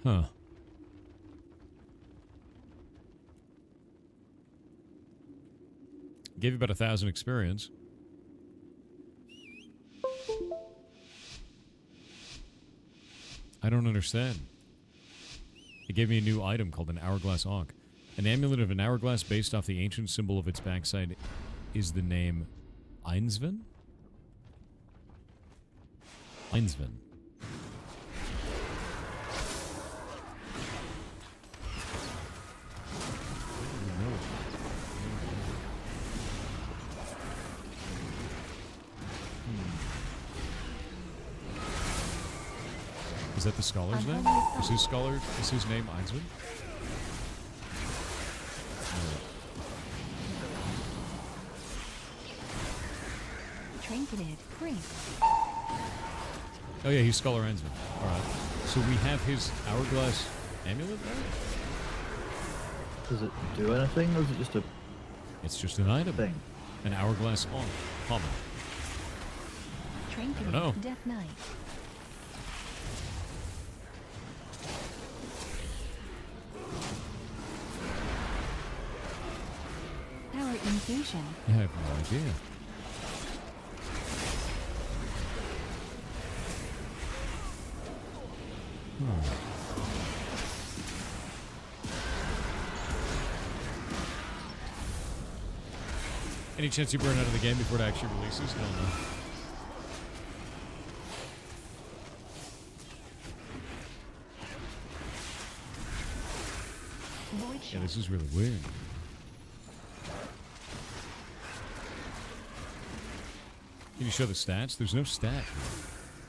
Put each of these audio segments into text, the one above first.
Huh. Gave you about 1,000 experience. I don't understand. It gave me a new item called an Hourglass Ankh. An amulet of an hourglass based off the ancient symbol of its backside is the name Einsven? Einsven. Is that the scholar's name? Is his name Einsven? Trinketed. Great. Oh yeah, he's Scholar Einsven. Alright. So we have his hourglass amulet there? Does it do anything, or is it just a It's just an item. thing? An hourglass on common. Trinketed. know. Death Knight. Power infusion. I have no idea. Any chance you burn out of the game before it actually releases? Hell no. Void Yeah, Shot. this is really weird. Can you show the stats? There's no stat here.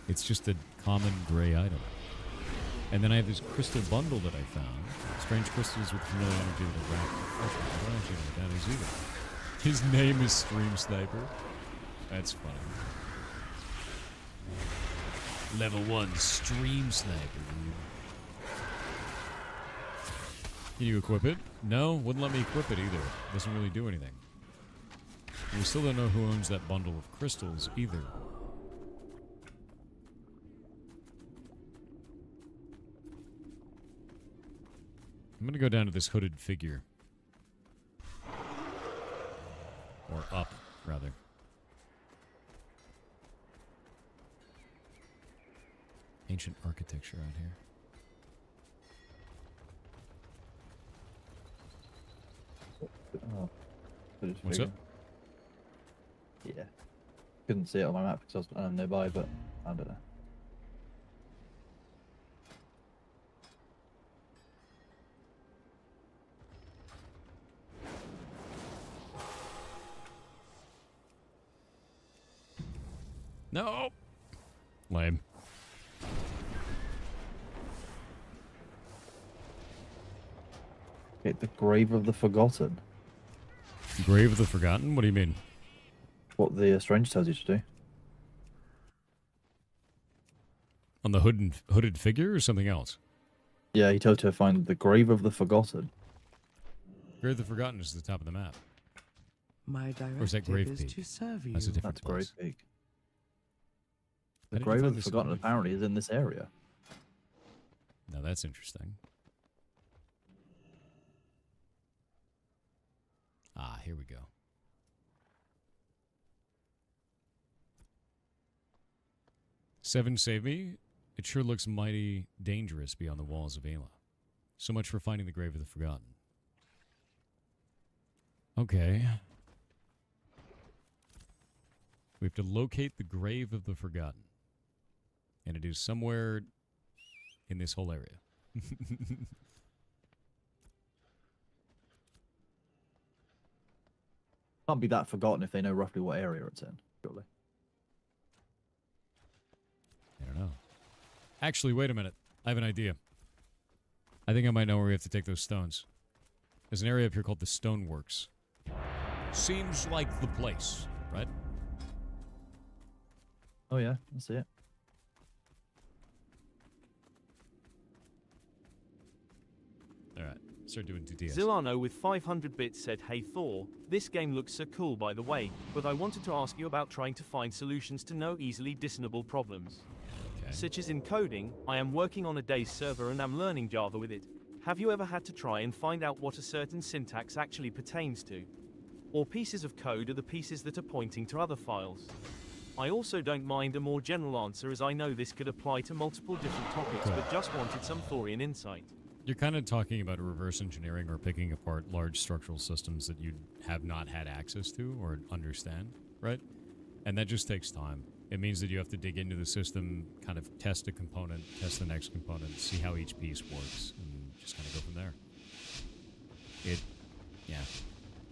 It's just a common gray item. And then I have this crystal bundle that I found. Strange crystals with familiar energy with a rack. Okay, I don't actually know what that is either. His name is Stream Sniper. That's funny. Level 1 Stream Sniper, dude. Can you equip it? No, wouldn't let me equip it either. Doesn't really do anything. We still don't know who owns that bundle of crystals either. I'm gonna go down to this hooded figure. Or up, rather. Ancient architecture out here. Oh, What's up? Yeah. Couldn't see it on my map because I was nearby, but I don't know. No! Lame. Okay, the Grave of the Forgotten. Grave of the Forgotten? What do you mean? What the Strange tells you to do. On the hooded figure or something else? Yeah, he tells you to find the Grave of the Forgotten. Grave of the Forgotten is at the top of the map. My Or is that directive Grave is Peak? to serve you. That's a different That's Grave place. Peak. How The did you Grave find of the this Forgotten hooded apparently figure? is in this area. Now that's interesting. Ah, here we go. Seven save me. It sure looks mighty dangerous beyond the walls of Ayla. So much for finding the Grave of the Forgotten. Okay. We have to locate the Grave of the Forgotten. And it is somewhere in this whole area. Can't be that forgotten if they know roughly what area it's in, surely. I don't know. Actually, wait a minute. I have an idea. I think I might know where we have to take those stones. There's an area up here called the Stoneworks. Seems like the place, right? Oh yeah, I see it. Alright, start doing 2DS. Zilano with 500 bits said, "Hey Thor, this game looks so cool by the way, but I wanted to ask you about trying to find solutions to no easily discernible problems." such as in coding. I am working on a DAIS server and am learning Java with it. Have you ever had to try and find out what a certain syntax actually pertains to? Or pieces of code are the pieces that are pointing to other files? I also don't mind a more general answer, as I know this could apply to multiple different topics, but just wanted some Thorian insight. You're kind of talking about reverse engineering or picking apart large structural systems that you have not had access to or understand, right? And that just takes time. It means that you have to dig into the system, kind of test a component, test the next component, see how each piece works, and just kind of go from there. It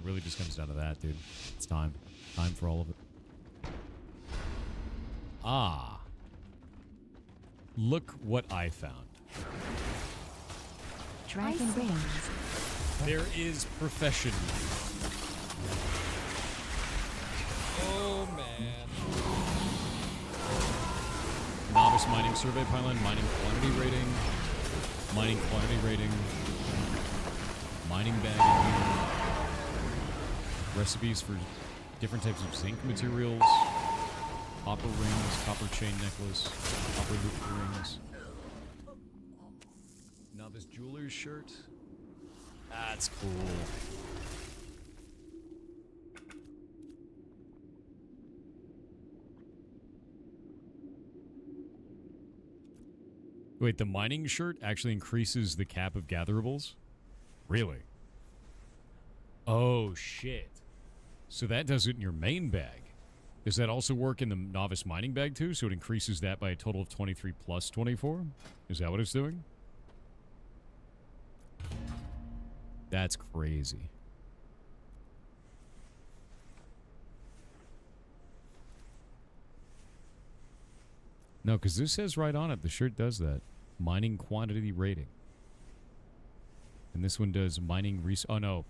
really just comes down to that, dude. It's time. Time for all of it. Ah. Look what I found. Dragon rings. There is profession. Oh, man. Novice mining survey pylon, mining quantity rating, mining bag in here, recipes for different types of zinc materials, copper rings, copper chain necklace, copper loop rings. Novice jeweler's shirt. That's cool. Wait, the mining shirt actually increases the cap of gatherables? Really? Oh, shit. So that does it in your main bag. Does that also work in the novice mining bag too? So it increases that by a total of 23 plus 24? Is that what it's doing? That's crazy. No, because this says right on it, the shirt does that. Mining quantity rating. And this one does mining oh no.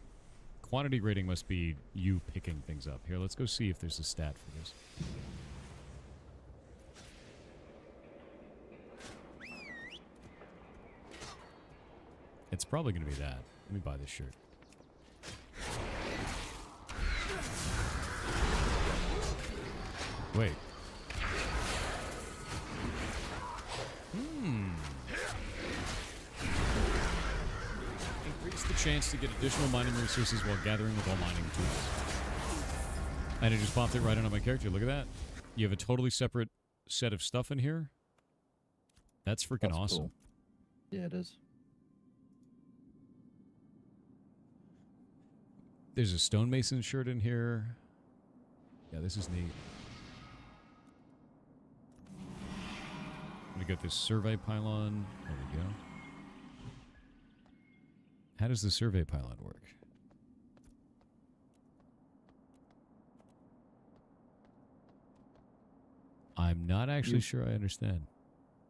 Quantity rating must be you picking things up. Here, let's go see if there's a stat for this. It's probably going to be that. Let me buy this shirt. Wait. Increase the chance to get additional mining resources while gathering with all mining tools. And it just popped it right on my character. Look at that. You have a totally separate set of stuff in here. That's freaking awesome. Cool. Yeah, it is. There's a stonemason shirt in here. Yeah, this is neat. We got this survey pylon. There we go. How does the survey pylon work? I'm not actually sure I understand.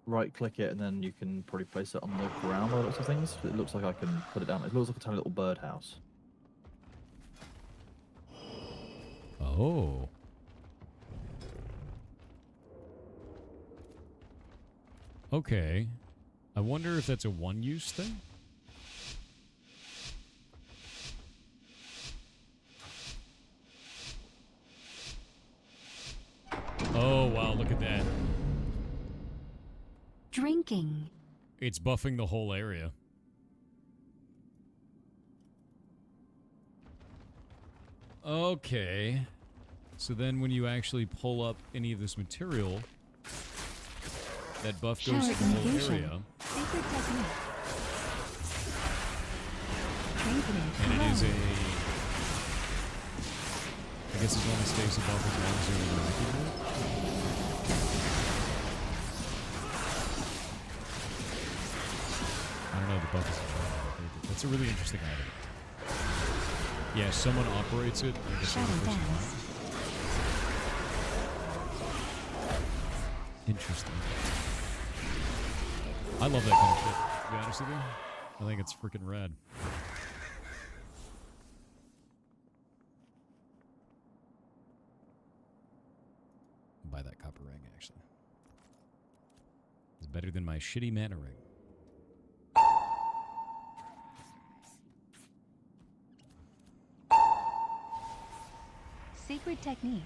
Right click it and then you can probably place it on the ground by lots of things. It looks like I can put it down. It looks like a tiny little birdhouse. Oh. Okay. I wonder if that's a one-use thing? Oh, wow, look at that. Drinking. It's buffing the whole area. Okay. So then when you actually pull up any of this material, that buff goes to the whole area. Sacred technique. Trinketed. And it is a... I guess it only stays above as long as you're interacting with it. I don't know, the buff is... That's a really interesting item. Yeah, someone operates it. I guess Shadow dance. Interesting. I love that kind of shit, to be honest with you. I think it's freaking rad. Buy that copper ring, actually. It's better than my shitty mana ring. Sacred technique.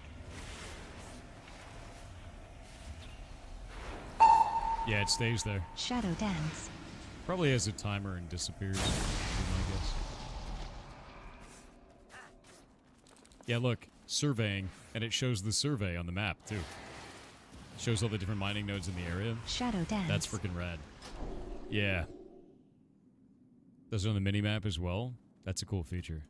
Yeah, it stays there. Shadow Dance. Probably has a timer and disappears, would be my guess. Yeah, look, surveying, and it shows the survey on the map, too. It shows all the different mining nodes in the area. Shadow Dance. That's freaking rad. Yeah. Does it on the mini-map as well? That's a cool feature.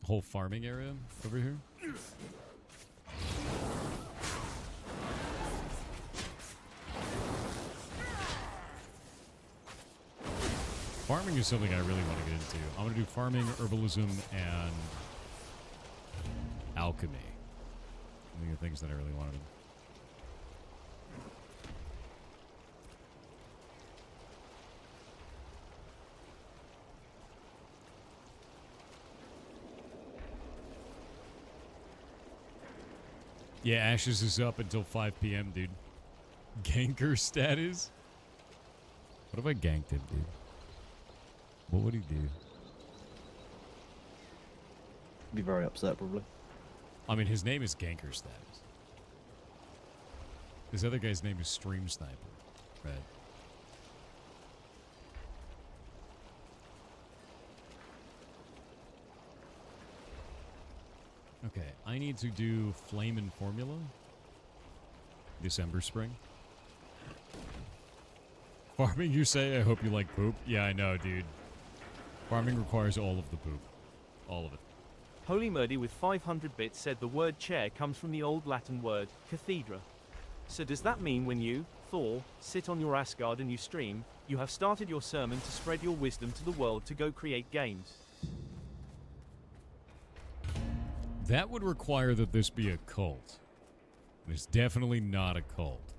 Whole farming area over here. Farming is something I really want to get into. I want to do farming, herbalism, and alchemy. I think the things that I really want to do. Yeah, Ashes is up until 5 p.m., dude. Ganker status? What if I ganked him, dude? What would he do? Be very upset, probably. I mean, his name is Ganker status. This other guy's name is Stream Sniper. Right. Okay, I need to do Flame and Formula. December Spring. Farming, you say? I hope you like poop. Yeah, I know, dude. Farming requires all of the poop. All of it. Holy Murdy with 500 bits said the word chair comes from the old Latin word cathedra. So does that mean when you, Thor, sit on your Asgard and you stream, you have started your sermon to spread your wisdom to the world to go create games? That would require that this be a cult. It's definitely not a cult.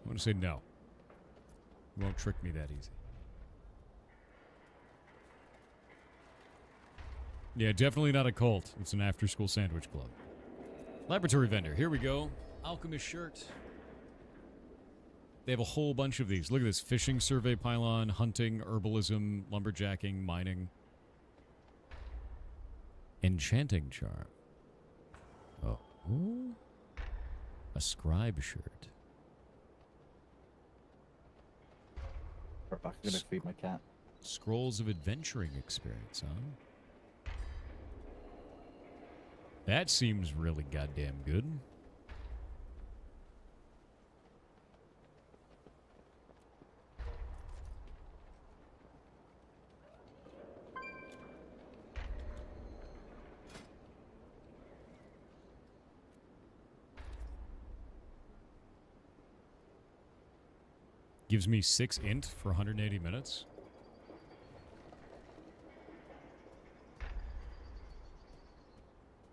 I'm going to say no. You won't trick me that easy. Yeah, definitely not a cult. It's an after-school sandwich club. Laboratory vendor. Here we go. Alchemist shirt. They have a whole bunch of these. Look at this. Fishing survey pylon, hunting, herbalism, lumberjacking, mining. Enchanting charm. Oh. Ooh. A scribe shirt. Right back, I'm gonna feed my cat. Scrolls of adventuring experience, huh? That seems really goddamn good. Gives me 6 int for 180 minutes.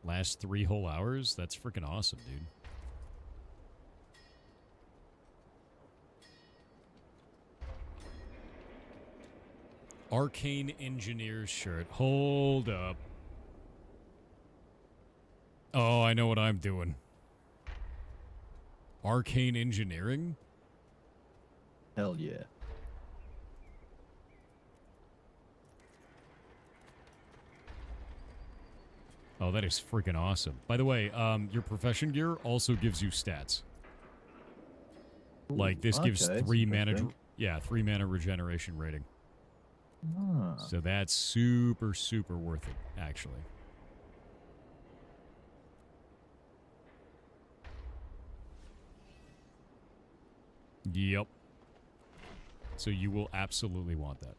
Last 3 whole hours? That's freaking awesome, dude. Arcane Engineer's shirt. Hold up. Oh, I know what I'm doing. Arcane Engineering? Hell yeah. Oh, that is freaking awesome. By the way, your profession gear also gives you stats. Like, this gives okay, 3 that's mana... interesting. Yeah, 3 mana regeneration rating. Ah. So that's super, super worth it, actually. Yep. So you will absolutely want that.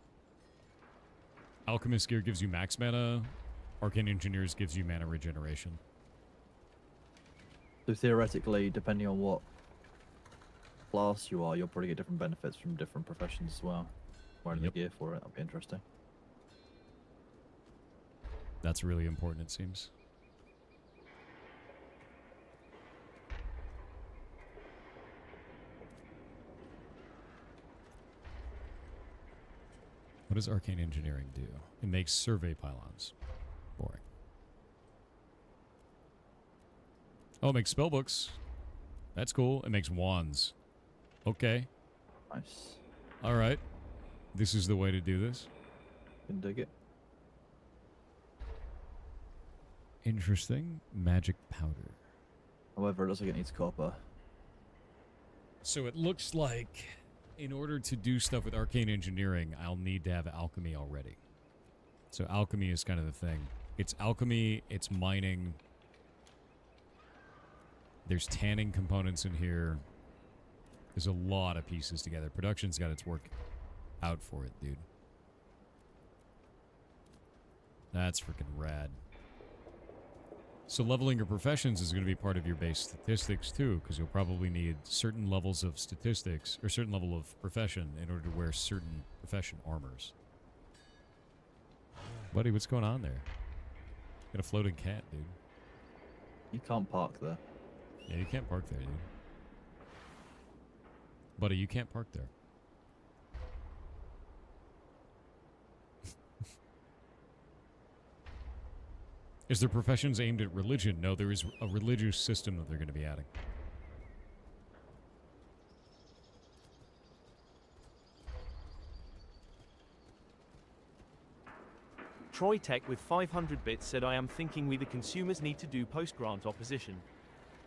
Alchemist gear gives you max mana. Arcane Engineers gives you mana regeneration. So theoretically, depending on what class you are, you'll probably get different benefits from different professions as well. Wearing Yep. the gear for it, that'll be interesting. That's really important, it seems. What does Arcane Engineering do? It makes survey pylons. Boring. Oh, it makes spellbooks. That's cool. It makes wands. Okay. Nice. All right. This is the way to do this. Can dig it. Interesting. Magic powder. However, it looks like it needs copper. So it looks like in order to do stuff with arcane engineering, I'll need to have alchemy already. So alchemy is kind of the thing. It's alchemy, it's mining. There's tanning components in here. There's a lot of pieces together. Production's got its work out for it, dude. That's freaking rad. So leveling your professions is going to be part of your base statistics too, because you'll probably need certain levels of statistics, or certain level of profession, in order to wear certain profession armors. Buddy, what's going on there? Got a floating cat, dude. You can't park there. Yeah, you can't park there, dude. Buddy, you can't park there. Is there professions aimed at religion? No, there is a religious system that they're going to be adding. Troy Tech with 500 bits said, I am thinking we the consumers need to do post-grant opposition.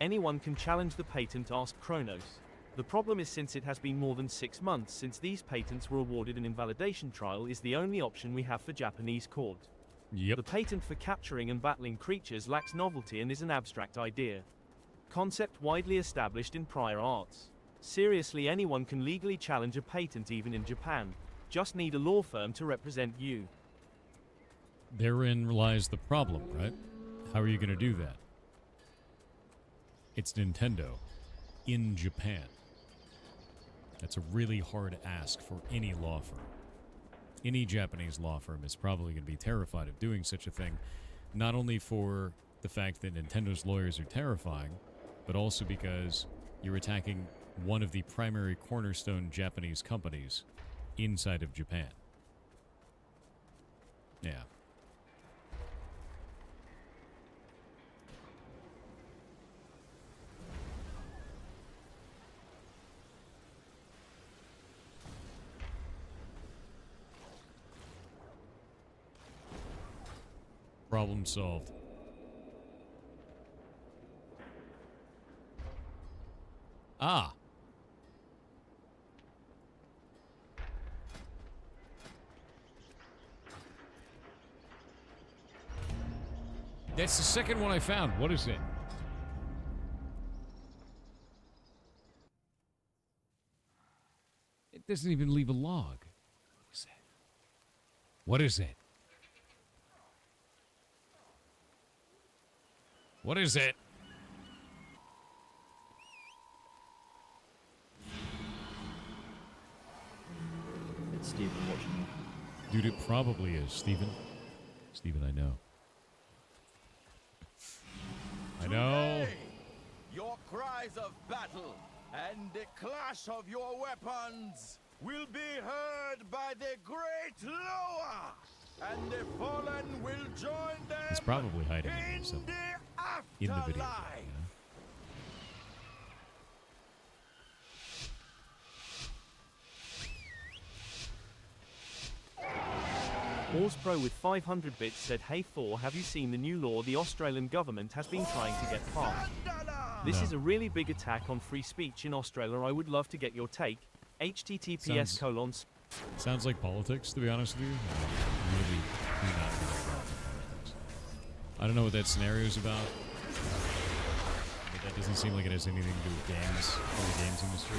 Anyone can challenge the patent, asked Kronos. The problem is, since it has been more than 6 months since these patents were awarded, an invalidation trial is the only option we have for Japanese court. Yep. The patent for capturing and battling creatures lacks novelty and is an abstract idea. Concept widely established in prior arts. Seriously, anyone can legally challenge a patent even in Japan. Just need a law firm to represent you. Therein lies the problem, right? How are you going to do that? It's Nintendo in Japan. That's a really hard ask for any law firm. Any Japanese law firm is probably going to be terrified of doing such a thing, not only for the fact that Nintendo's lawyers are terrifying, but also because you're attacking one of the primary cornerstone Japanese companies inside of Japan. Yeah. Problem solved. Ah. That's the second one I found. What is it? It doesn't even leave a log. What is it? What is it? It's Stephen watching. Dude, it probably is. Stephen, I know. I know. Today, your cries of battle and the clash of your weapons will be heard by the great Loa, and the fallen will join them. He's probably hiding in some in the video. afterlife. Pro with 500 bits said, hey 4, have you seen the new law the Australian government has been trying to get passed? This No. is a really big attack on free speech in Australia. I would love to get your take. https:// Sounds like politics, to be honest with you. I really do not know about politics. I don't know what that scenario's about. But that doesn't seem like it has anything to do with games or the games industry.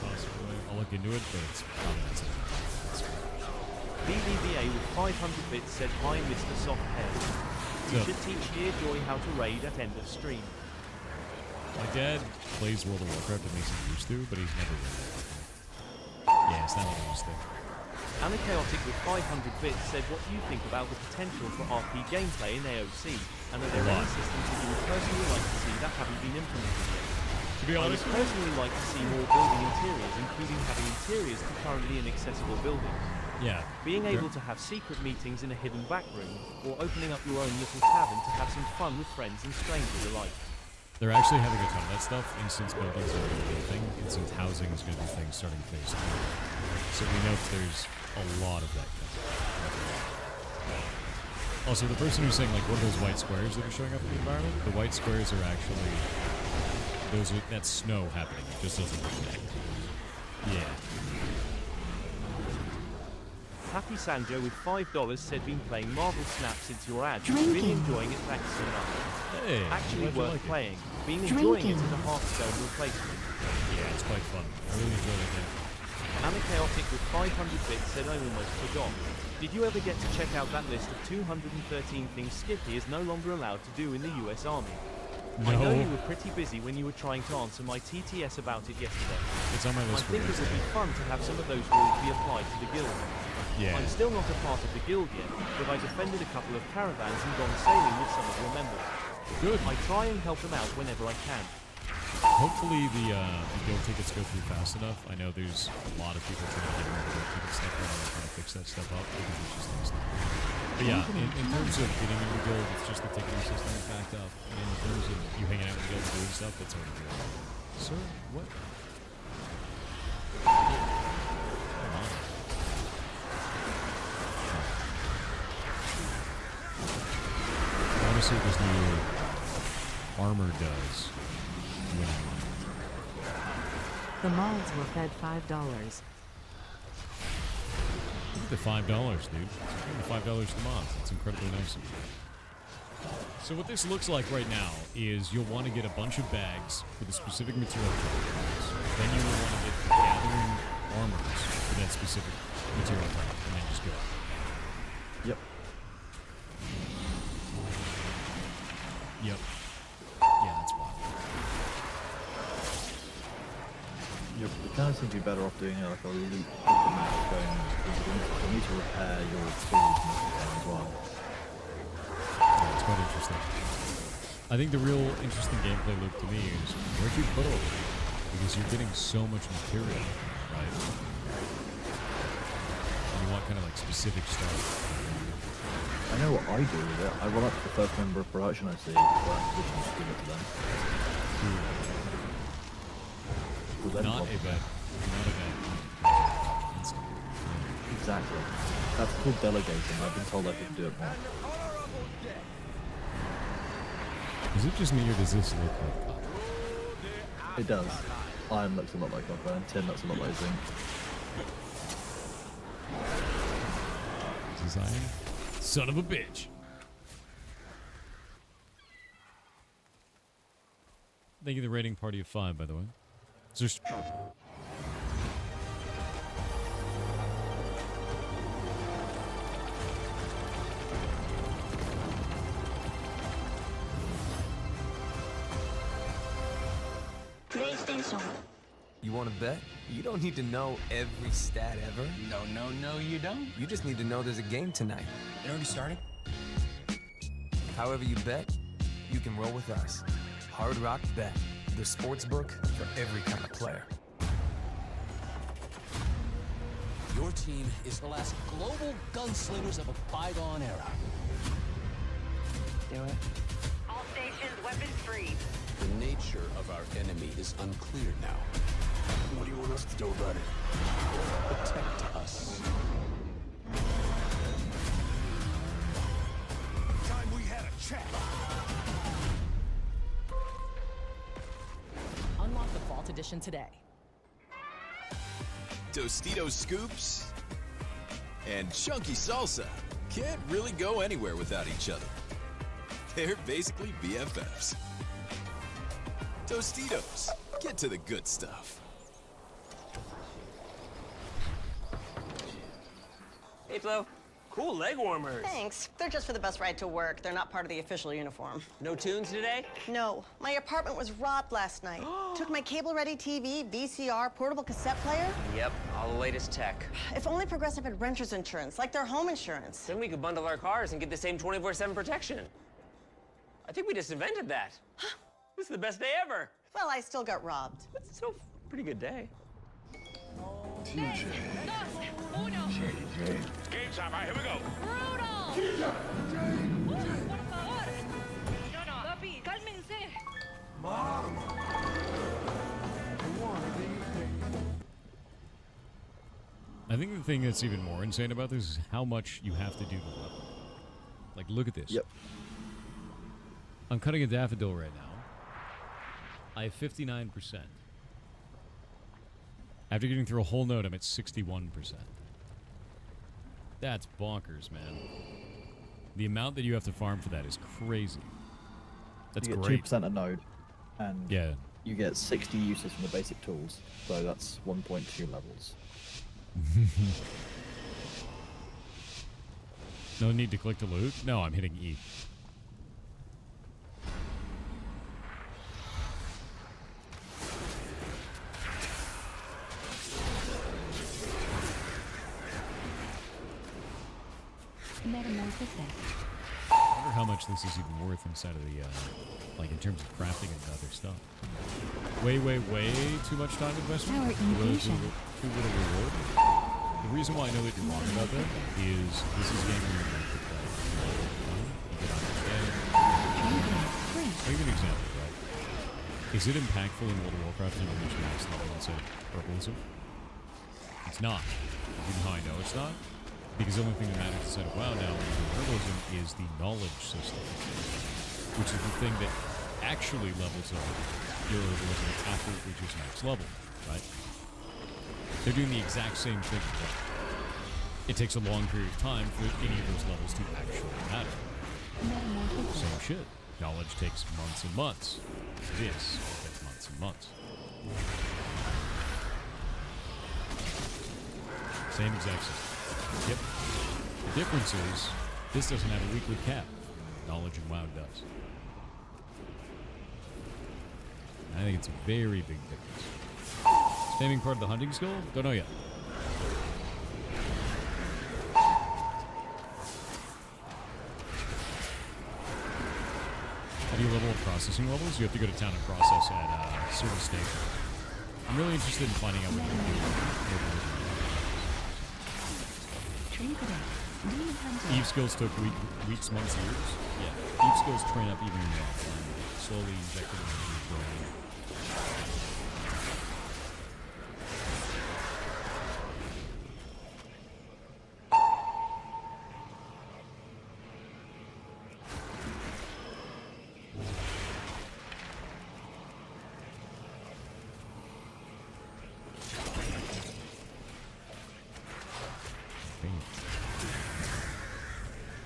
Possibly. I'll look into it, but it's probably not something. BBVA with 500 bits said, hi Mr. Softhead. You What's up? should teach Dear Joy how to raid at end of stream. My dad plays World of Warcraft and he's used to, but he's never really. Yeah, it's not what he used to. Anachaotic with 500 bits said, what do you think about the potential for RP gameplay in AOC? And are there A any lot. systems that you would personally like to see that haven't been implemented yet? To be I would honest, personally like to see more building interiors, including having interiors to currently inaccessible buildings. yeah. Being able to have secret meetings in a hidden back room, or opening up your own little tavern to have some fun with friends and strangers alike. They're actually having a ton of that stuff. Instance buildings are going to be a thing. Instance housing is going to be a thing starting phase 2. So we know that there's a lot of that. A Also, the person who's saying, like, what are those white squares that are showing up in the environment? The white squares are actually... That's snow happening. It just doesn't look like it. Yeah. Happy Sanjo with $5 said been playing Marvel Snap since your ad. Drinking. Really enjoying it, thanks so much. Hey, Actually glad you worth like it. playing. Been enjoying it Drinking. as a Hearthstone replacement. Yeah, it's quite fun. I really enjoy that game. Chaotic with 500 bits said I almost forgot. Did you ever get to check out that list of 213 things Skippy is no longer allowed to do in the US Army? I know you were pretty busy when you were trying to answer my TTS about it yesterday. It's on my I list for think it would Wednesday. be fun to have some of those rules be applied to the guild. Yeah. I'm still not a part of the guild yet, but I defended a couple of caravans and gone sailing with some of your members. Good. I try and help them out whenever I can. Hopefully the guild tickets go through fast enough. I know there's a lot of people trying to get rid of the guild ticket stuff and trying to fix that stuff up because it's just nice. But yeah, in terms of getting into the guild, it's just the ticketing system is backed up. And in terms of you hanging out with the guild and doing stuff, that's already good. Sir, what? Come on. I want to see what this new armor does. The mods were fed $5. The $5, dude. The $5 to mods. It's incredibly nice of you. So what this looks like right now is you'll want to get a bunch of bags for the specific material types. Then you will want to get the gathering armors for that specific material type, and then just go. Yep. Yep. Yeah, that's wild. You kind of seem to be better off doing like a loot with the map going. You need to repair your tools as well. Yeah, it's quite interesting. I think the real interesting gameplay loop to me is where'd you put all of it? Because you're getting so much material, right? And you want kind of like specific stuff. I know what I do with it. I run up to the first member of production I see, but I just give it to them. Well, then Not what- a bad. Not a bad. Instant. Exactly. That's called delegating. I've been told I can do it more. Is it just me or does this look like copper? It does. Iron looks a lot like copper, and tin looks a lot like zinc. Is this iron? Son of a bitch. Thank you, the rating party of 5, by the way. Is there PlayStation. You want to bet? You don't need to know every stat ever. No, you don't. You just need to know there's a game tonight. It already started? However you bet, you can roll with us. Hard Rock Bet, the sports book for every kind of player. Your team is the last global gunslingers of a bygone era. Do it. All stations, weapons free. The nature of our enemy is unclear now. What do you want us to do about it? Protect us. Time we had a chat. Unlock the Vault Edition today. Tostitos scoops and chunky salsa can't really go anywhere without each other. They're basically BFFs. Tostitos, get to the good stuff. Hey, Flo. Cool leg warmers. Thanks. They're just for the bus ride to work. They're not part of the official uniform. No tunes today? No. My apartment was robbed last night. Took my cable-ready TV, VCR, portable cassette player. Yep, all the latest tech. If only Progressive had renter's insurance, like their home insurance. Then we could bundle our cars and get the same 24/7 protection. I think we just invented that. This is the best day ever. Well, I still got robbed. It's still a pretty good day. Game time, here we go. Papi, cálmense. I think the thing that's even more insane about this is how much you have to do to level. Like, look at this. Yep. I'm cutting a daffodil right now. I have 59%. After getting through a whole node, I'm at 61%. That's bonkers, man. The amount that you have to farm for that is crazy. That's you get great. 2% a node, and Yeah. you get 60 uses from the basic tools, so that's 1.2 levels. No need to click to loot? No, I'm hitting E. Metamorphosis. I wonder how much this is even worth inside of the, like in terms of crafting and other stuff. Way too much time investment. Power For infusion. too little reward. The reason why I know that you're wrong about that is this is game where you're going to play. You can understand. I'll give you an example, right? Is it impactful in World of Warcraft to reach max level inside Herbalism? It's not. You know how I know it's not? Because the only thing that matters inside of WoW now in Herbalism is the knowledge system, which is the thing that actually levels up your Herbalism after it reaches max level, right? They're doing the exact same thing. It takes a long period of time for any of those levels to actually matter. Same shit. Knowledge takes months and months. This takes months and months. Same exact system. Yep. The difference is, this doesn't have a weekly cap. Knowledge and WoW does. I think it's a very big difference. Spamming part of the hunting skill? Don't know yet. How do you level up processing levels? You have to go to town and process at a certain station. I'm really interested in finding out what you can do. Eve skills took weeks, months, years. Yeah. Eve skills train up even in offline. Slowly injected into your brain.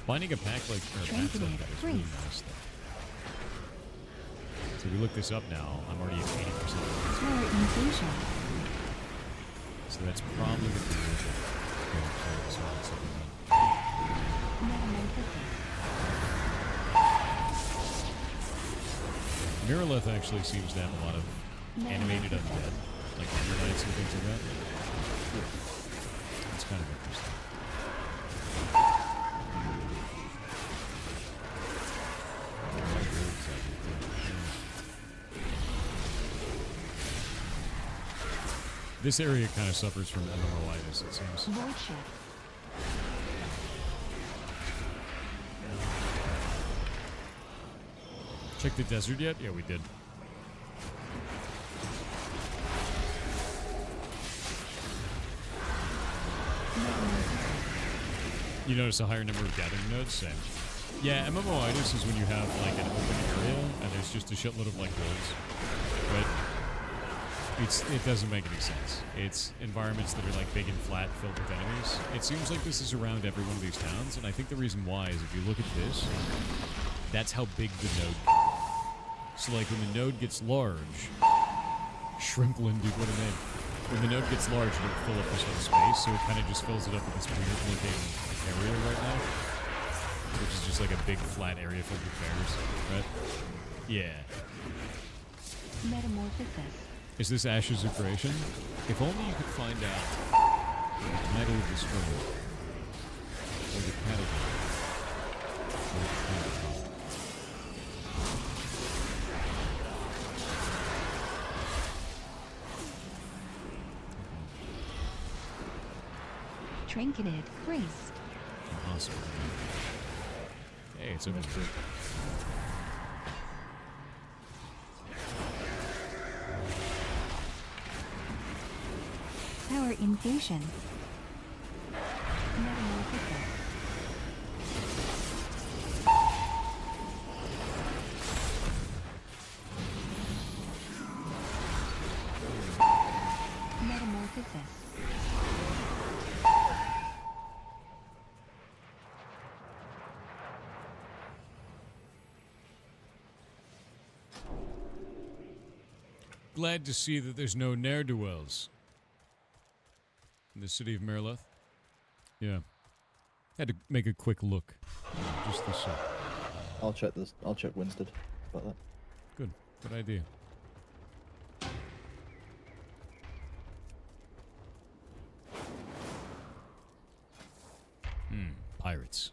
Finding a pack like that is really nice though. So we look this up now. I'm already at 80%. So that's probably the position. Miralith actually seems to have a lot of animated undead, like Knights and things like that. It's kind of interesting. This area kind of suffers from MMOitis, it seems. Check the desert yet? Yeah, we did. You notice a higher number of gathering nodes? Same. Yeah, MMOitis is when you have like an open area and there's just a shitload of like wolves. But it doesn't make any sense. It's environments that are like big and flat filled with enemies. It seems like this is around every one of these towns, and I think the reason why is if you look at this, that's how big the node is. So like when the node gets large, Shrimpland, dude, what a name. When the node gets large, it'll fill up this whole space, so it kind of just fills it up with this weird looking area right now. Which is just like a big flat area filled with bears, right? Yeah. Metamorphosis. Is this Ashes of Creation? If only you could find out the title of this room. Or the category. Or the category. Trinketed Priest. Awesome. Hey, it's almost good. Power infusion. Metamorphosis. Metamorphosis. Glad to see that there's no ne'er-do-wells in the city of Merleth. Yeah. Had to make a quick look. Just the sake. I'll check this. I'll check Winstead about that. Good. Good idea. Pirates.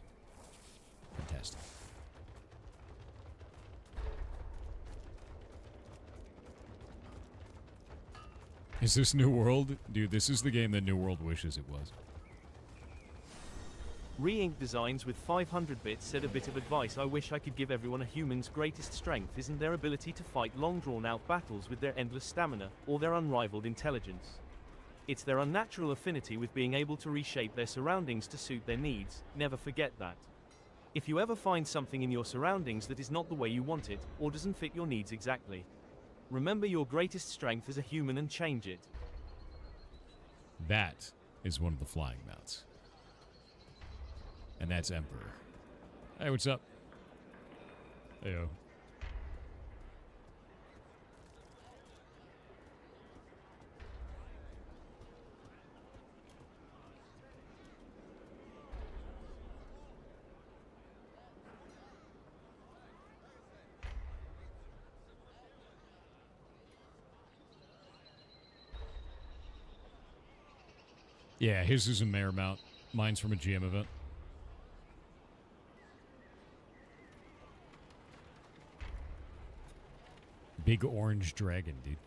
Fantastic. Is this New World? Dude, this is the game that New World wishes it was. Re-Ink Designs with 500 bits said a bit of advice I wish I could give everyone. A human's greatest strength isn't their ability to fight long drawn-out battles with their endless stamina, or their unrivaled intelligence. It's their unnatural affinity with being able to reshape their surroundings to suit their needs. Never forget that. If you ever find something in your surroundings that is not the way you want it, or doesn't fit your needs exactly, remember your greatest strength as a human and change it. That is one of the flying mounts. And that's Emperor. Hey, what's up? Heyo. Yeah, his is a mare mount. Mine's from a GM event. Big orange dragon, dude.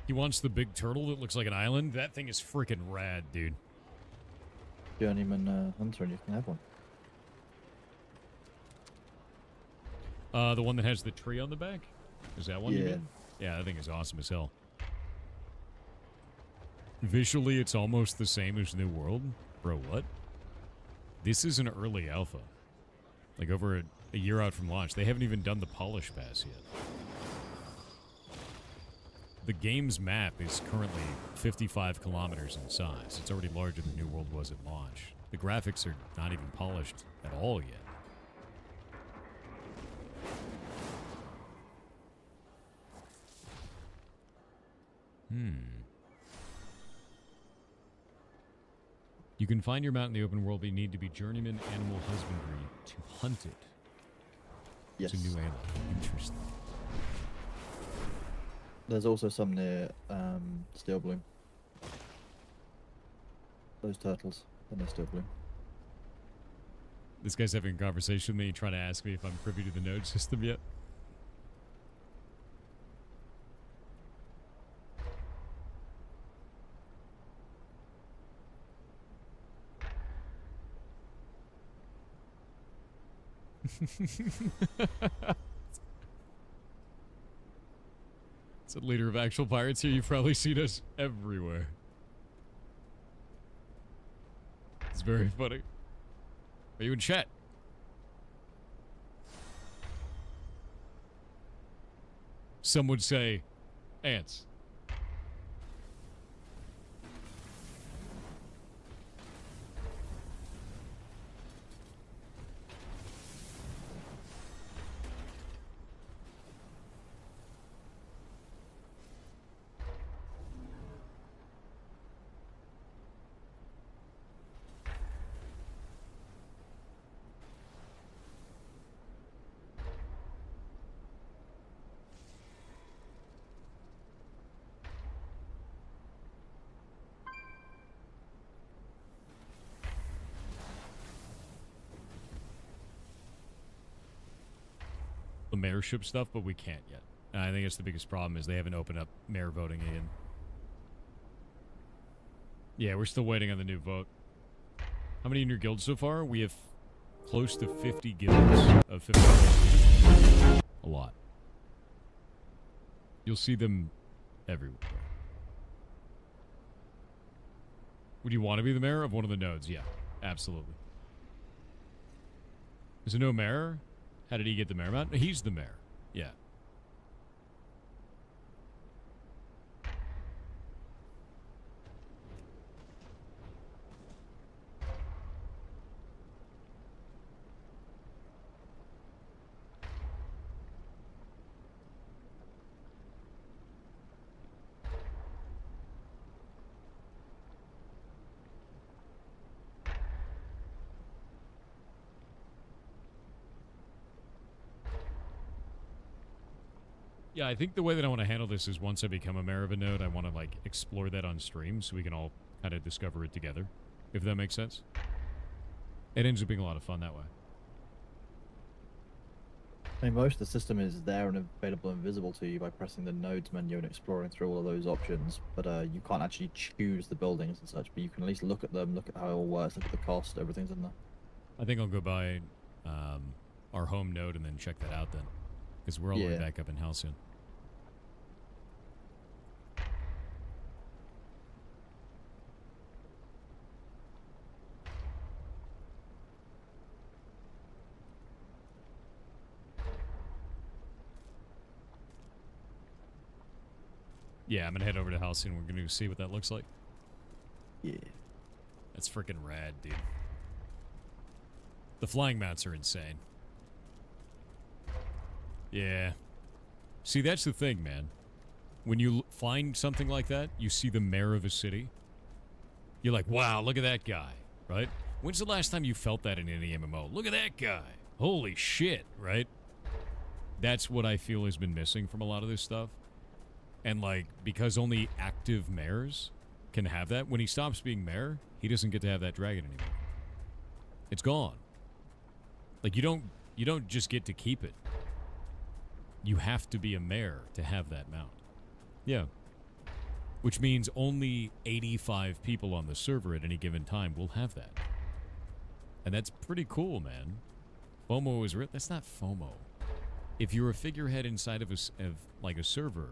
He wants the big turtle that looks like an island. That thing is freaking rad, dude. Journeyman Hunter, and you can have one. The one that has the tree on the back? Is that one you Yeah. mean? Yeah, that thing is awesome as hell. Visually, it's almost the same as New World. Bro, what? This is an early alpha. Like over a year out from launch. They haven't even done the polish pass yet. The game's map is currently 55 kilometers in size. It's already larger than New World was at launch. The graphics are not even polished at all yet. You can find your mount in the open world, but you need to be journeyman animal husbandry to hunt it. Yes. It's a new animal. Interesting. There's also some near Steel Bloom. Those turtles, and they're Steel Bloom. This guy's having a conversation with me, trying to ask me if I'm privy to the node system yet. It's a leader of actual pirates here. You've probably seen us everywhere. It's very funny. Are you in chat? Some would say ants. The mayorship stuff, but we can't yet. And I think it's the biggest problem is they haven't opened up mayor voting again. Yeah, we're still waiting on the new vote. How many in your guild so far? We have close to 50 guilds of 50. A lot. You'll see them everywhere. Would you want to be the mayor of one of the nodes? Yeah, absolutely. Is there no mayor? How did he get the mayor mount? He's the mayor. Yeah. Yeah, I think the way that I want to handle this is once I become a mayor of a node, I want to, like, explore that on stream so we can all kind of discover it together, if that makes sense. It ends up being a lot of fun that way. I mean, most of the system is there and available and visible to you by pressing the nodes menu and exploring through all of those options, but you can't actually choose the buildings and such, but you can at least look at them, look at how it all works, look at the cost, everything's in there. I think I'll go by our home node and then check that out then, because we're all the way back up in Halcyon. Yeah, I'm gonna head over to Halcyon. We're gonna see what that looks like. Yeah. That's freaking rad, dude. The flying mounts are insane. Yeah. See, that's the thing, man. When you find something like that, you see the mayor of a city. You're like, wow, look at that guy, right? When's the last time you felt that in any MMO? Look at that guy. Holy shit, right? That's what I feel has been missing from a lot of this stuff. And, like, because only active mayors can have that, when he stops being mayor, he doesn't get to have that dragon anymore. It's gone. Like, you don't just get to keep it. You have to be a mayor to have that mount. Yeah. Which means only 85 people on the server at any given time will have that. And that's pretty cool, man. FOMO is real. That's not FOMO. If you're a figurehead inside of a server,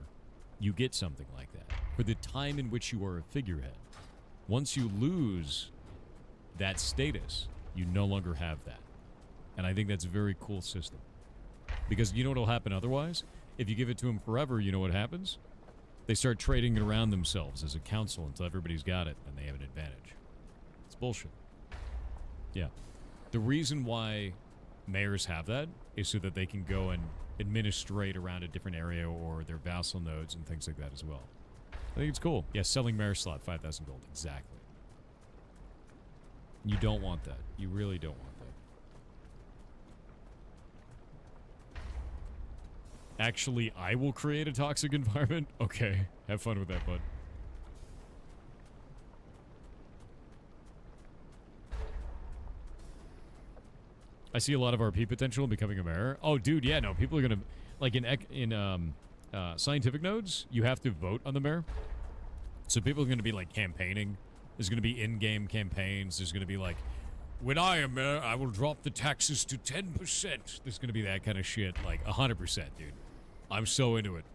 you get something like that for the time in which you are a figurehead. Once you lose that status, you no longer have that. And I think that's a very cool system. Because you know what will happen otherwise? If you give it to them forever, you know what happens? They start trading it around themselves as a council until everybody's got it and they have an advantage. It's bullshit. Yeah. The reason why mayors have that is so that they can go and administrate around a different area or their vassal nodes and things like that as well. I think it's cool. Yeah, selling mayor slot, 5,000 gold. Exactly. You don't want that. You really don't want that. Actually, I will create a toxic environment? Okay. Have fun with that, bud. I see a lot of RP potential in becoming a mayor. Oh, dude, yeah, no, people are gonna, like in scientific nodes, you have to vote on the mayor. So people are gonna be like campaigning. There's gonna be in-game campaigns. There's gonna be like, when I am mayor, I will drop the taxes to 10%. There's gonna be that kind of shit, like 100%, dude. I'm so into it.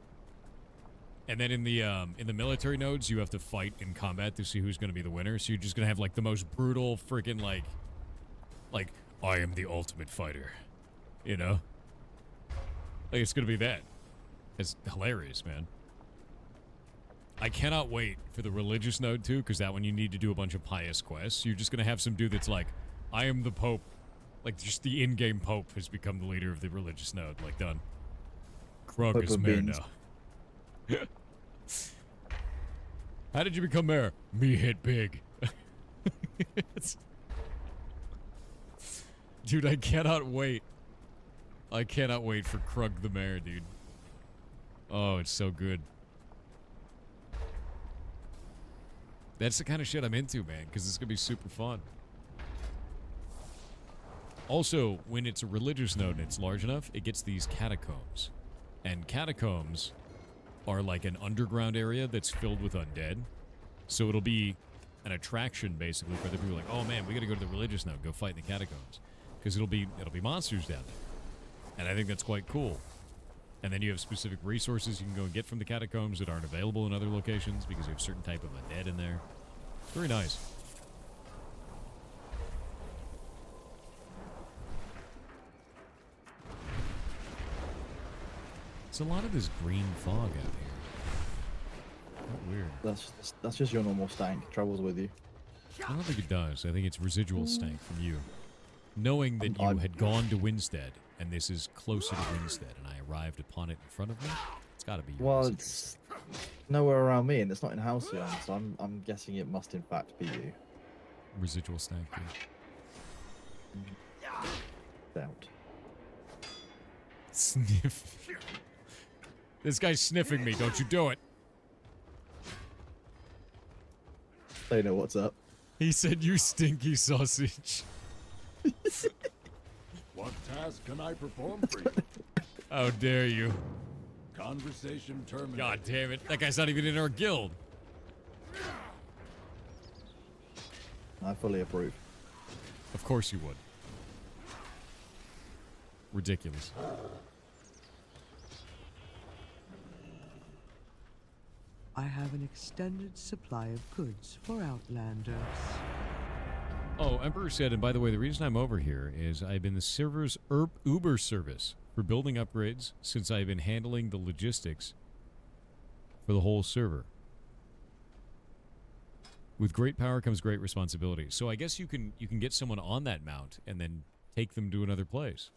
And then in the military nodes, you have to fight in combat to see who's gonna be the winner. So you're just gonna have like the most brutal freaking like I am the ultimate fighter, you know? Like, it's gonna be that. It's hilarious, man. I cannot wait for the religious node, too, because that one you need to do a bunch of pious quests. You're just gonna have some dude that's like, I am the Pope. Like, just the in-game Pope has become the leader of the religious node. Like, done. Krug is mayor now. How did you become mayor? Me hit big. Dude, I cannot wait. I cannot wait for Krug the mayor, dude. Oh, it's so good. That's the kind of shit I'm into, man, because it's going to be super fun. Also, when it's a religious node and it's large enough, it gets these catacombs. And catacombs are like an underground area that's filled with undead. So it'll be an attraction, basically, for the people like, oh, man, we got to go to the religious node, go fight in the catacombs. Because it'll be monsters down there. And I think that's quite cool. And then you have specific resources you can go and get from the catacombs that aren't available in other locations because you have certain type of undead in there. Very nice. There's a lot of this green fog out here. How weird. That's just your normal stank. Travels with you. I don't think it does. I think it's residual stank from you. Knowing that you had gone to Winstead, and this is closer to Winstead, and I arrived upon it in front of me, it's got to be. Well, it's nowhere around me, and it's not in Halcyon, so I'm guessing it must in fact be you. Residual stank. Doubt. Sniff. This guy's sniffing me. Don't you do it. They know what's up. He said, "You stinky sausage." What task can I perform for you? How dare you? Conversation terminated. God damn it. That guy's not even in our guild. I fully approve. Of course you would. Ridiculous. I have an extended supply of goods for Outlanders. Oh, Emperor said, and by the way, the reason I'm over here is I've been the server's Uber service for building upgrades since I've been handling the logistics for the whole server. With great power comes great responsibility. So I guess you can get someone on that mount and then take them to another place.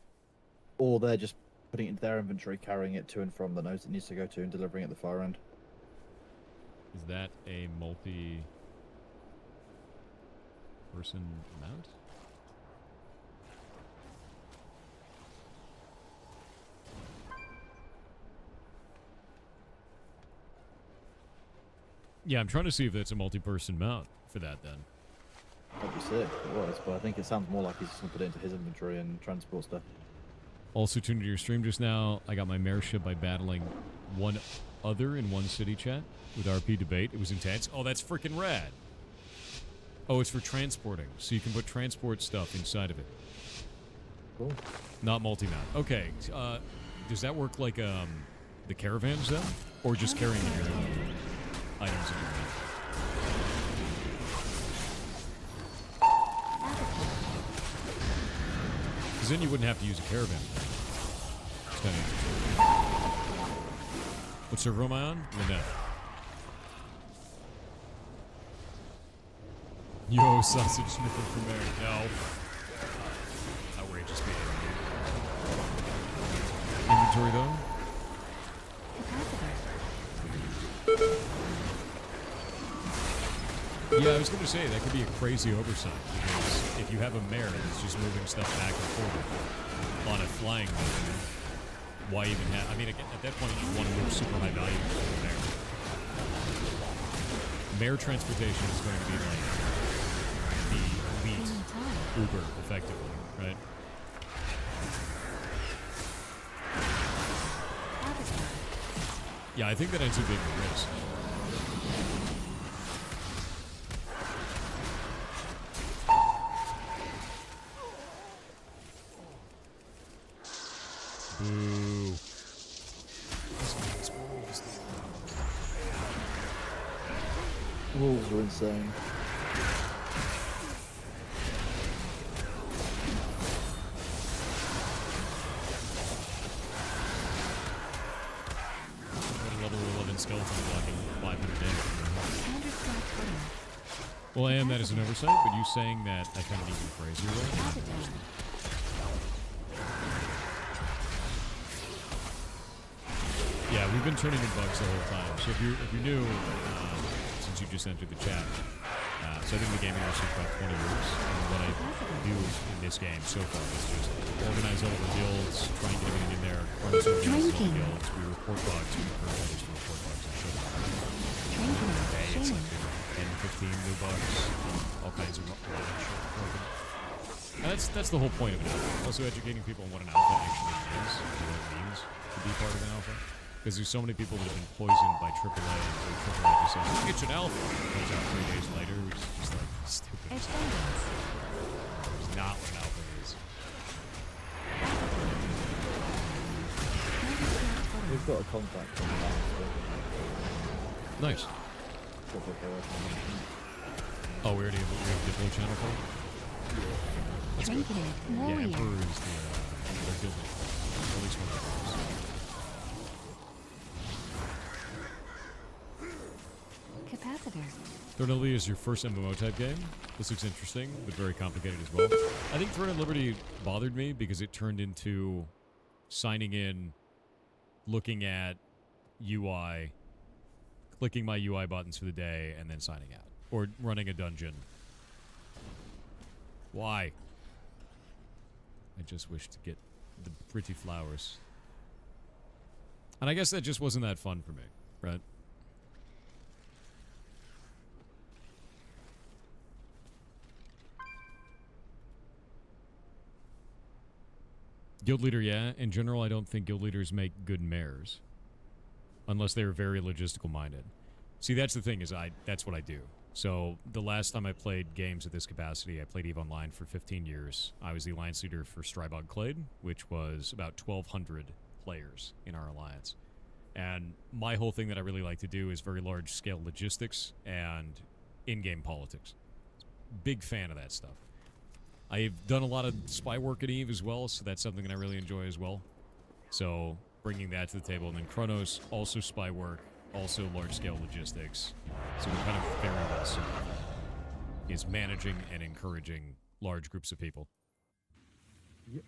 Or they're just putting it into their inventory, carrying it to and from the nodes it needs to go to, and delivering at the far end. Is that a multi-person mount? Yeah, I'm trying to see if that's a multi-person mount for that then. That'd be sick if it was, but I think it sounds more like he's just gonna put it into his inventory and transport stuff. Also tuned to your stream just now. I got my mayorship by battling one other in one city chat with RP debate. It was intense. Oh, that's freaking rad. Oh, it's for transporting, so you can put transport stuff inside of it. Cool. Not multi-mount. Okay, does that work like the caravans then? Or just carrying your items in your mount? Because then you wouldn't have to use a caravan. It's kind of interesting. What server am I on? Lynette. Yo, sausage sniffing for Mary. No. Outrageous behavior. Inventory though? Yeah, I was going to say, that could be a crazy oversight, because if you have a mare that's just moving stuff back and forth on a flying mode, why even have... I mean, at that point, you want to move super high value to the mare. Mare transportation is going to be like the elite Uber, effectively, right? Yeah, I think that ends up being a risk. Boo. Wolves are insane. Level 11 skeleton blocking 500 damage. Well, I am that as an oversight, but you saying that I kind of even crazier way. Yeah, we've been turning in bugs the whole time. So if you're new, since you just entered the chat, so I've been in the gaming industry for about 20 years, and what I do in this game so far is just organize all the guilds, try and get everything in there, run some guilds, we report bugs, we encourage others to report bugs, and show them. Hey, it's like 10, 15 new bugs, all kinds of shit. That's the whole point of an alpha. Also educating people on what an alpha actually is, and what it means to be part of an alpha. Because there's so many people that have been poisoned by AAA, and AAA just says, it's an alpha. It comes out 3 days later, which is just like stupid. It's not what an alpha is. We've got a contact on the line. Nice. Oh, we already have a Diplo channel for it? That's good. Yeah, Emperor is the guild. At least one of the farther. Throne of Liberty is your first MMO type game. This looks interesting, but very complicated as well. I think Throne of Liberty bothered me because it turned into signing in, looking at UI, clicking my UI buttons for the day, and then signing out. Or running a dungeon. Why? I just wish to get the pretty flowers. And I guess that just wasn't that fun for me, right? Guild leader, yeah. In general, I don't think guild leaders make good mayors. Unless they're very logistical minded. See, that's the thing, is that's what I do. So, the last time I played games at this capacity, I played EVE Online for 15 years. I was the alliance leader for Strybog Clade, which was about 1,200 players in our alliance. And my whole thing that I really like to do is very large-scale logistics and in-game politics. Big fan of that stuff. I've done a lot of spy work at EVE as well, so that's something that I really enjoy as well. So, bringing that to the table. And then Chronos, also spy work, also large-scale logistics. So we're kind of very well suited. Is managing and encouraging large groups of people. Yep.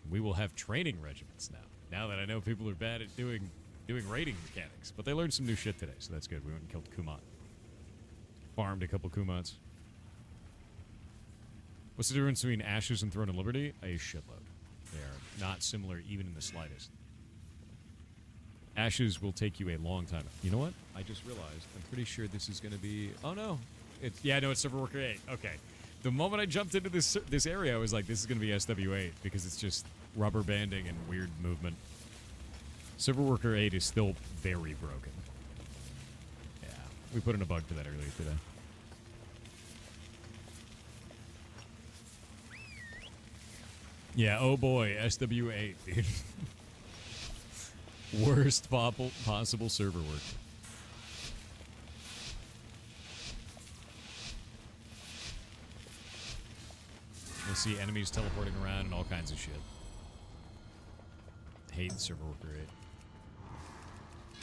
We will have training regiments now. Now that I know people are bad at doing raiding mechanics. But they learned some new shit today, so that's good. We went and killed Kumat. Farmed a couple Kumats. What's the difference between Ashes and Throne of Liberty? A shitload. They are not similar even in the slightest. Ashes will take you a long time. You know what? I just realized. I'm pretty sure this is going to be... Oh, no. It's Server Worker 8. Okay. The moment I jumped into this area, I was like, this is going to be SW8 because it's just rubber banding and weird movement. Server Worker 8 is still very broken. Yeah. We put in a bug for that earlier today. Yeah, oh boy, SW8, dude. Worst possible server work. You'll see enemies teleporting around and all kinds of shit. Hate Server Worker 8.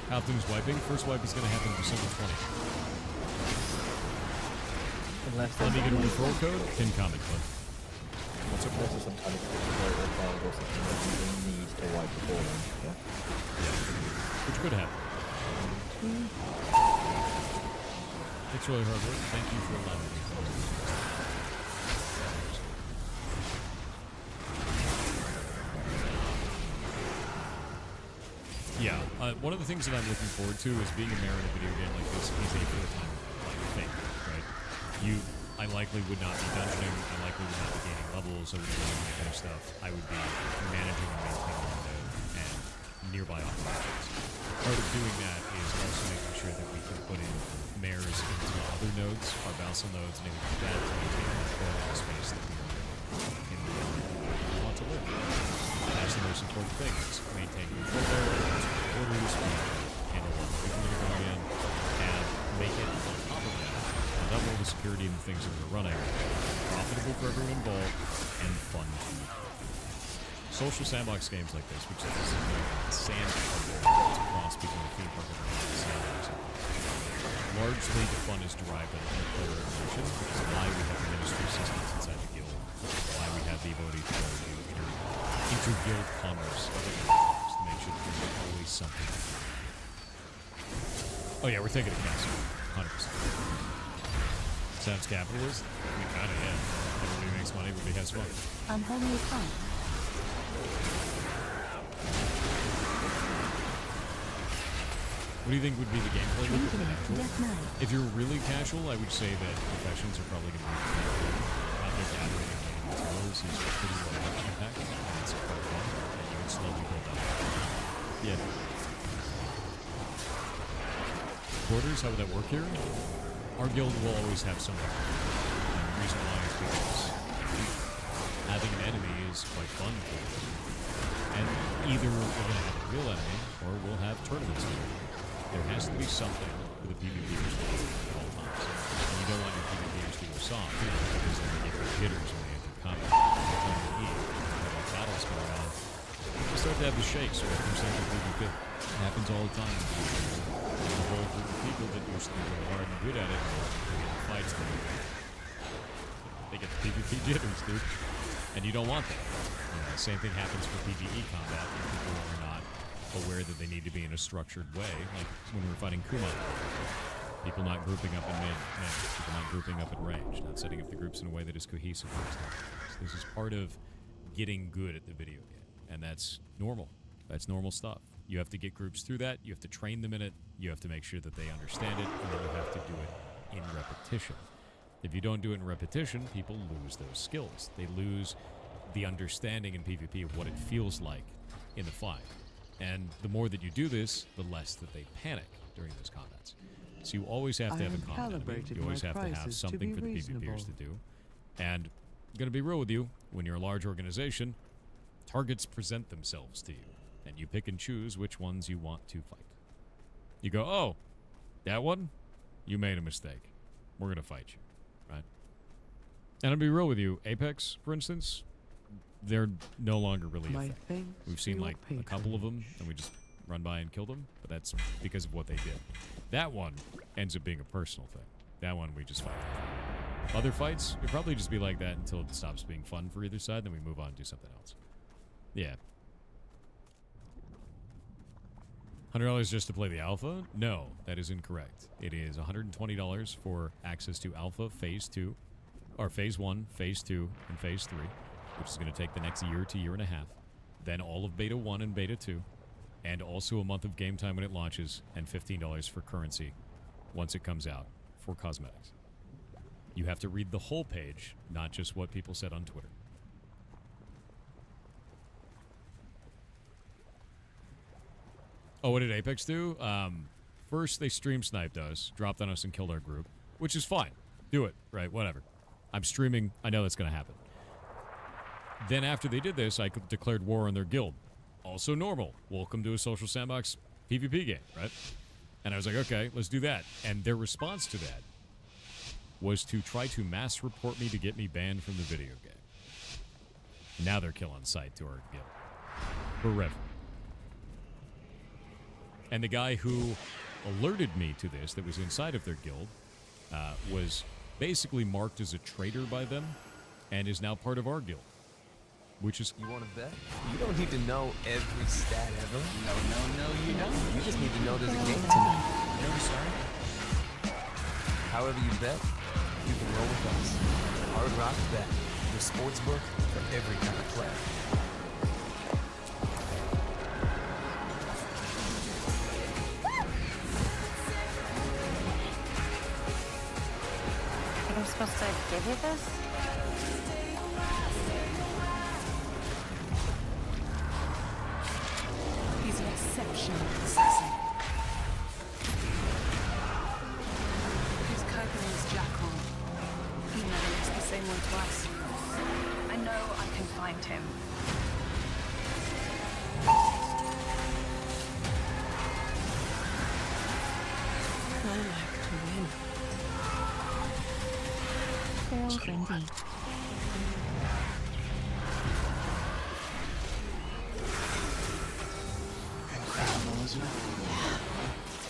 Halfton's wiping. First wipe is going to happen December 20th. Unless Let me get a referral code. Pin comment, bud. What's up? There's some kind of tutorial file or something that you need to wipe before then. Yeah. Which could happen. It's really hard work. Thank you for allowing me. Yeah, one of the things that I'm looking forward to is being a mayor in a video game like this is a full-time thing, right? I likely would not be dungeoning, I likely would not be gaining levels, I would be doing that kind of stuff. I would be managing and maintaining one node and nearby operations. Part of doing that is also making sure that we can put in mayors into other nodes, our vassal nodes, and able to do that to maintain the control of the space that we want to live. That's the most important thing, is maintain control there, orders, handle all the people that are going in, and make it, on top of that, level the security and the things that we're running profitable for everyone involved and fun too. Social sandbox games like this, which is a sandbox, it's a cross between a theme park and a sandbox. Largely the fun is derived out of player interaction, which is why we have the ministry systems inside the guild, why we have the ability to do inter-guild commerce, to make sure that there's always something. Oh yeah, we're taking a castle, 100%. Sounds capitalist? I mean, kinda, yeah. Everybody makes money, everybody has fun. Unholy fun. What do you think would be the gameplay loop for the natural? Death Knight. If you're really casual, I would say that professions are probably going to be out there gathering and materials is pretty low impact, and it's quite fun, and you can slowly build up. Yeah. Quarters, how would that work here? Our guild will always have someone. And the reason why is because having an enemy is quite fun for us. And either we're going to have a real enemy, or we'll have tournaments. There has to be something for the PvPers to do at all times. And you don't want your PvPers to go soft, because then they get their hitters when they enter combat. By the time they eat, when battles going on, you start to have the shakes, or there's something PvP. It happens all the time. There's a whole group of people that used to be really hard and good at it, and they get in fights. They get the PvP jitters, dude. And you don't want that. You know, same thing happens for PvE combat when people are not aware that they need to be in a structured way, like when we were fighting Kumon. People not grouping up in mid, people not grouping up in range, not setting up the groups in a way that is cohesive. So this is part of getting good at the video game, and that's normal. That's normal stuff. You have to get groups through that, you have to train them in it, you have to make sure that they understand it, and then you have to do it in repetition. If you don't do it in repetition, people lose those skills. They lose the understanding in PvP of what it feels like in the fight. And the more that you do this, the less that they panic during those combats. So you always have to have a combat enemy. You always have to have something for the PvPers to do. And I'm going to be real with you, when you're a large organization, targets present themselves to you. And you pick and choose which ones you want to fight. You go, oh, that one? You made a mistake. We're going to fight you. Right? And I'll be real with you, Apex, for instance, they're no longer really a thing. We've seen like a couple of them, and we just run by and kill them, but that's because of what they did. That one ends up being a personal thing. That one we just fight. Other fights, it'd probably just be like that until it stops being fun for either side, then we move on and do something else. Yeah. $100 just to play the alpha? No, that is incorrect. It is $120 for access to alpha phase 2, or phase 1, phase 2, and phase 3, which is going to take the next year to year and a half. Then all of beta 1 and beta 2, and also a month of game time when it launches, and $15 for currency once it comes out for cosmetics. You have to read the whole page, not just what people said on Twitter. Oh, what did Apex do? First, they stream sniped us, dropped on us, and killed our group, which is fine. Do it, right? Whatever. I'm streaming. I know that's going to happen. Then after they did this, I declared war on their guild. Also normal. Welcome to a social sandbox PvP game, right? And I was like, okay, let's do that. And their response to that was to try to mass report me to get me banned from the video game. Now they're kill on sight to our guild. Forever. And the guy who alerted me to this, that was inside of their guild, was basically marked as a traitor by them and is now part of our guild. Which is... You want to bet? You don't need to know every stat ever. No, you don't. You just need to know there's a game tonight. No, sir. However you bet, you can roll with us. Hard Rock Bet, the sports book for every kind of player. I'm supposed to give you this? He's an exceptional assassin. His coping is Jackal. He never looks the same one twice. I know I can find him. I like to win. Feral frenzy. Incredible, isn't it?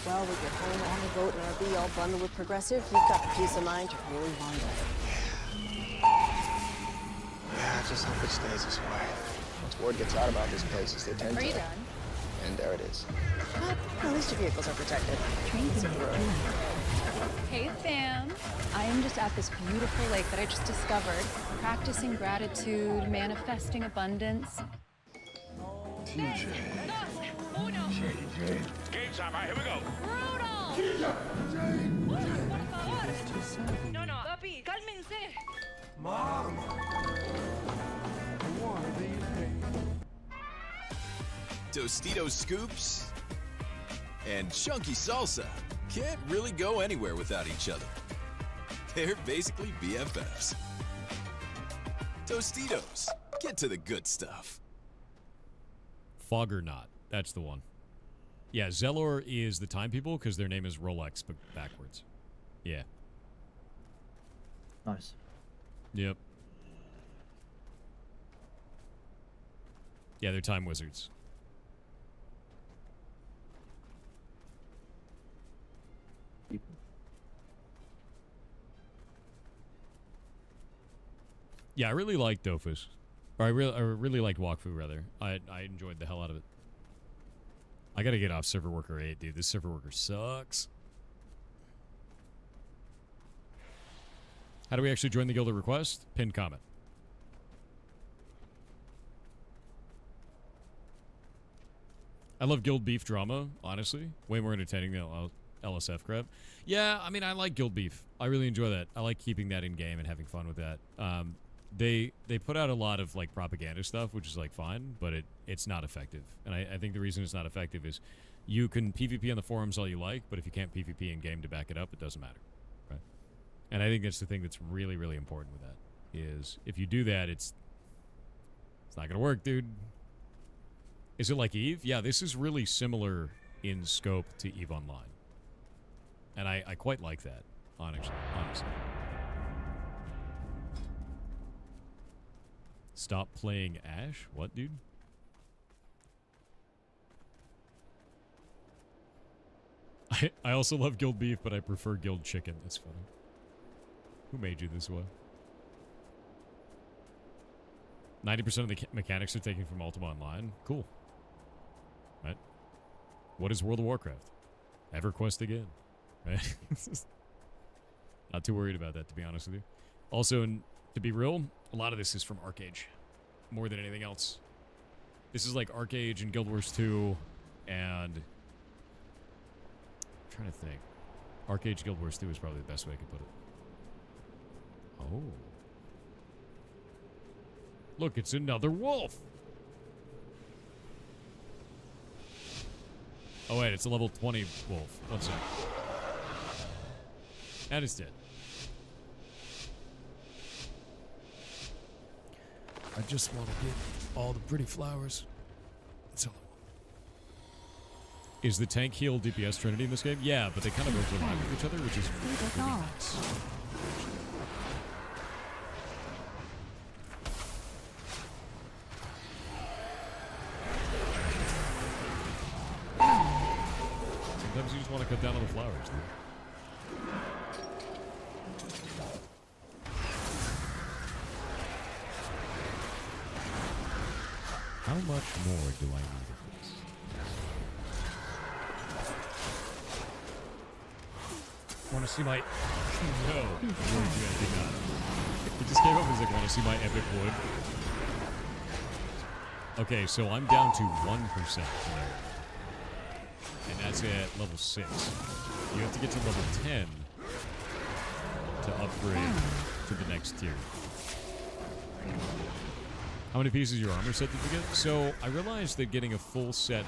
Well, we get home on the boat and our be all bundled with Progressive. You've got the peace of mind to really want it. Yeah, I just hope it stays this way. Once word gets out about this place, it's their 10 Are you done? And there it is. But at least your vehicles are protected. Hey fam, I am just at this beautiful lake that I just discovered, practicing gratitude, manifesting abundance. TJ. Game time, here we go. No, papi, cálmense. Mom. Tostitos scoops and chunky salsa can't really go anywhere without each other. They're basically BFFs. Tostitos, get to the good stuff. Foggernaut, that's the one. Yeah, Zelor is the time people because their name is Rolex, but backwards. Yeah. Nice. Yep. Yeah, they're time wizards. Yeah, I really liked Dofus. Or I really liked Wakfu, rather. I enjoyed the hell out of it. I gotta get off Server Worker 8, dude. This Server Worker sucks. How do we actually join the guild at request? Pinned comment. I love guild beef drama, honestly. Way more entertaining than LSF crap. Yeah, I mean, I like guild beef. I really enjoy that. I like keeping that in game and having fun with that. They put out a lot of like propaganda stuff, which is like fine, but it's not effective. And I think the reason it's not effective is you can PvP on the forums all you like, but if you can't PvP in game to back it up, it doesn't matter, right? And I think that's the thing that's really, really important with that is if you do that, it's not gonna work, dude. Is it like EVE? Yeah, this is really similar in scope to EVE Online. And I quite like that, honestly. Stop playing Ash? What, dude? I also love Guild Beef, but I prefer Guild Chicken. That's funny. Who made you this way? 90% of the mechanics are taken from Ultima Online. Cool. Right? What is World of Warcraft? EverQuest again. Right? Not too worried about that, to be honest with you. Also, to be real, a lot of this is from ArcAge. More than anything else. This is like ArcAge and Guild Wars 2 and... I'm trying to think. ArcAge Guild Wars 2 is probably the best way I could put it. Oh. Look, it's another wolf! Oh wait, it's a level 20 wolf. What's that? And it's dead. I just want to get all the pretty flowers. That's all I want. Is the tank heal DPS trinity in this game? Yeah, but they kind of overlap with each other, which is really nice. Sometimes you just want to cut down on the flowers, dude. How much more do I need of this? Want to see my... No. I did not. It just came up as like, want to see my epic wood? Okay, so I'm down to 1% there. And that's at level 6. You have to get to level 10 to upgrade to the next tier. How many pieces of your armor set did you get? So, I realized that getting a full set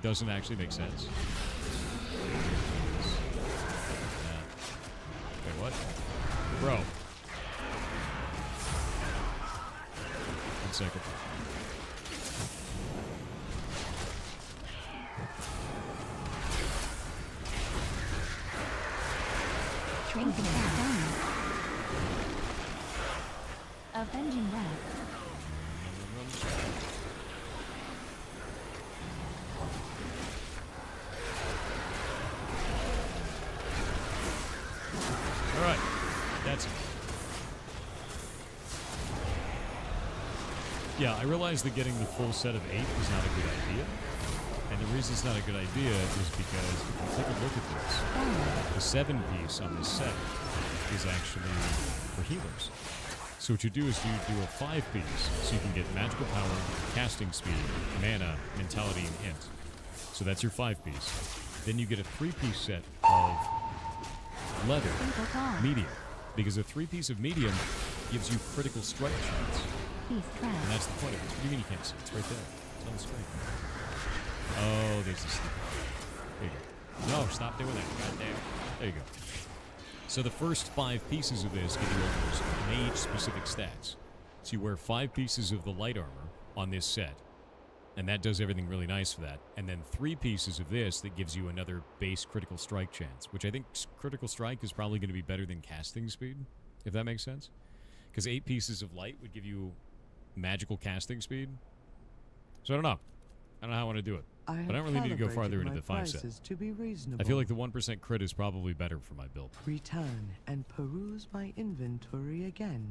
doesn't actually make sense. Wait, what? Bro. 1 second. Drinking Avenging Wrath. Alright, that's it. Yeah, I realized that getting the full set of 8 is not a good idea. And the reason it's not a good idea is because if you take a look at this, the 7-piece on this set is actually for healers. So what you do is you do a 5-piece, so you can get magical power, casting speed, mana, mentality, and int. So that's your 5-piece. Then you get a 3-piece set of leather, medium, because a 3-piece of medium gives you critical strike chance. And that's the point of it. What do you mean you can't see? It's right there. It's on the screen. Oh, there's this. There you go. No, stop doing that. God damn. There you go. So the first 5 pieces of this give you all those mage-specific stats. So you wear 5 pieces of the light armor on this set, and that does everything really nice for that. And then 3 pieces of this that gives you another base critical strike chance, which I think critical strike is probably going to be better than casting speed, if that makes sense. Because 8 pieces of light would give you magical casting speed. So I don't know. I don't know how I want to do it. But I don't really need to go farther into the 5 set. To be reasonable. I feel like the 1% crit is probably better for my build. Return and peruse my inventory again.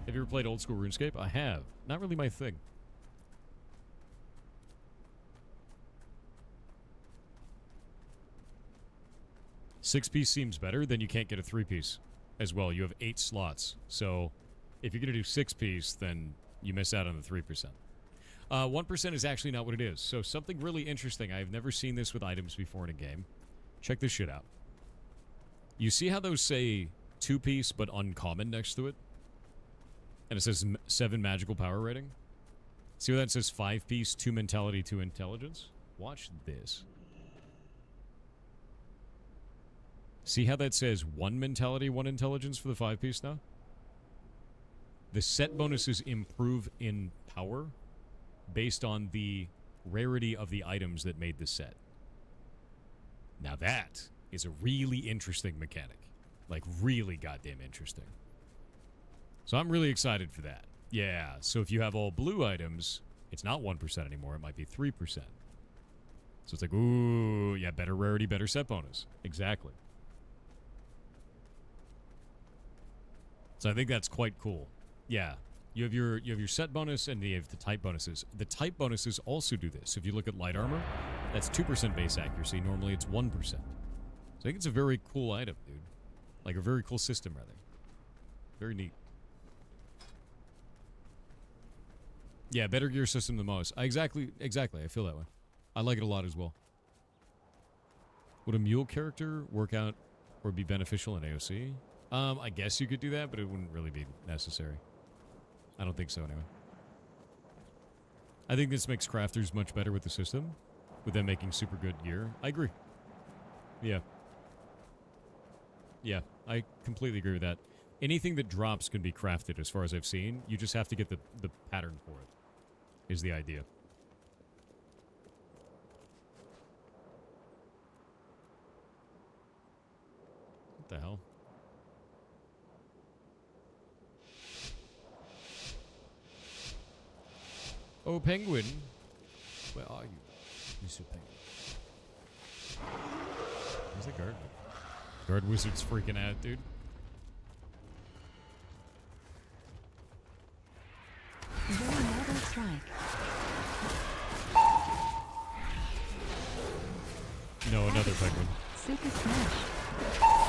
Have you ever played old school RuneScape? I have. Not really my thing. Six-piece seems better, then you can't get a three-piece as well. You have 8 slots. So if you're going to do 6-piece, then you miss out on the 3%. 1% is actually not what it is. So something really interesting. I've never seen this with items before in a game. Check this shit out. You see how those say 2-piece but uncommon next to it? And it says 7 magical power rating? See where that says 5-piece, 2 mentality, 2 intelligence? Watch this. See how that says 1 mentality, 1 intelligence for the 5-piece now? The set bonuses improve in power based on the rarity of the items that made the set. Now that is a really interesting mechanic. Like, really goddamn interesting. So I'm really excited for that. Yeah, so if you have all blue items, it's not 1% anymore, it might be 3%. So it's like, ooh, yeah, better rarity, better set bonus. Exactly. So I think that's quite cool. Yeah, you have your set bonus and you have the type bonuses. The type bonuses also do this. If you look at light armor, that's 2% base accuracy. Normally it's 1%. So I think it's a very cool item, dude. Like a very cool system, rather. Very neat. Yeah, better gear system than most. Exactly. I feel that way. I like it a lot as well. Would a mule character work out or be beneficial in AOC? I guess you could do that, but it wouldn't really be necessary. I don't think so, anyway. I think this makes crafters much better with the system, with them making super good gear. I agree. Yeah. Yeah, I completely agree with that. Anything that drops can be crafted, as far as I've seen. You just have to get the pattern for it, is the idea. What the hell? Oh, Penguin. Where are you, Mr. Penguin? Where's the guard? Guard wizard's freaking out, dude. Another strike. No, another penguin. Super smash.